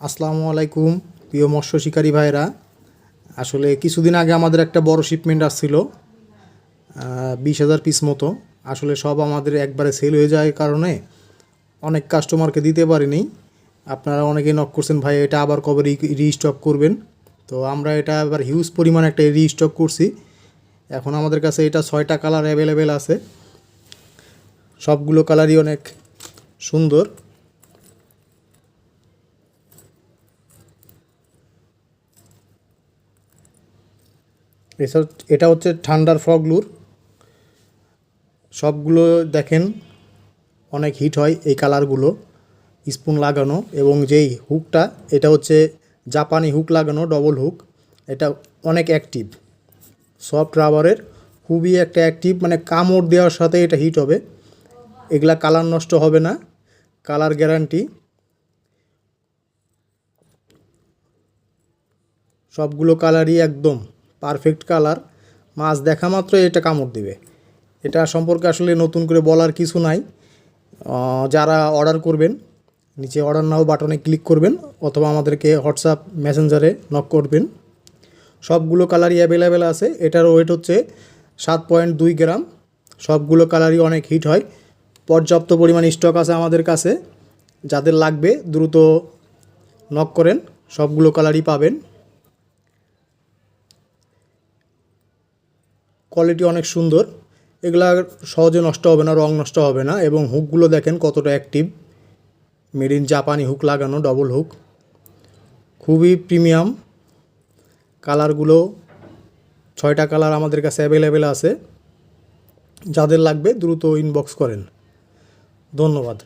আসসালামু আলাইকুম প্রিয় মৎস্য শিকারী ভাইরা। আসলে কিছুদিন আগে আমাদের একটা বড় শিপমেন্ট আসছিল 20,000 পিস মতো। আসলে সব আমাদের একবারে সেল হয়ে যায় কারণে অনেক কাস্টমারকে দিতে পারিনি। আপনারা অনেকেই নক করছেন, ভাই এটা আবার কবে রিস্টক করবেন। তো আমরা এটা এবার হিউজ পরিমাণ একটা রিস্টক করছি। এখন আমাদের কাছে এটা 6টা কালার অ্যাভেলেবেল আছে। সবগুলো কালারই অনেক সুন্দর। এটা হচ্ছে ঠান্ডার ফগ লুর। সবগুলো দেখেন অনেক হিট হয় এই কালারগুলো, স্পুন লাগানো এবং যেই হুকটা এটা হচ্ছে জাপানি হুক লাগানো, ডবল হুক। এটা অনেক অ্যাক্টিভ, সফট রাবারের, খুবই একটা অ্যাক্টিভ, মানে কামড় দেওয়ার সাথে এটা হিট হবে। এগুলা কালার নষ্ট হবে না, কালার গ্যারান্টি। সবগুলো কালারই একদম পারফেক্ট কালার। মাছ দেখা মাত্র এটা কামড় দিবে। এটা সম্পর্কে আসলে নতুন করে বলার কিছু নাই। যারা অর্ডার করবেন নিচে অর্ডার নাও বাটনে ক্লিক করবেন অথবা আমাদেরকে হোয়াটসঅ্যাপ মেসেঞ্জারে নক করবেন। সবগুলো কালারই অ্যাভেলেবেল আছে। এটার ওয়েট হচ্ছে 7.2 গ্রাম। সবগুলো কালারই অনেক হিট হয়। পর্যাপ্ত পরিমাণ স্টক আছে আমাদের কাছে। যাদের লাগবে দ্রুত নক করেন, সবগুলো কালারই পাবেন। কোয়ালিটি অনেক সুন্দর, এগুলা সহজে নষ্ট হবে না, রং নষ্ট হবে না। এবং হুকগুলো দেখেন কতটা অ্যাক্টিভ, মেড ইন জাপানি হুক লাগানো, ডবল হুক, খুবই প্রিমিয়াম। কালারগুলো 6টা কালার আমাদের কাছে অ্যাভেলেবেল আছে। যাদের লাগবে দ্রুত ইনবক্স করেন। ধন্যবাদ।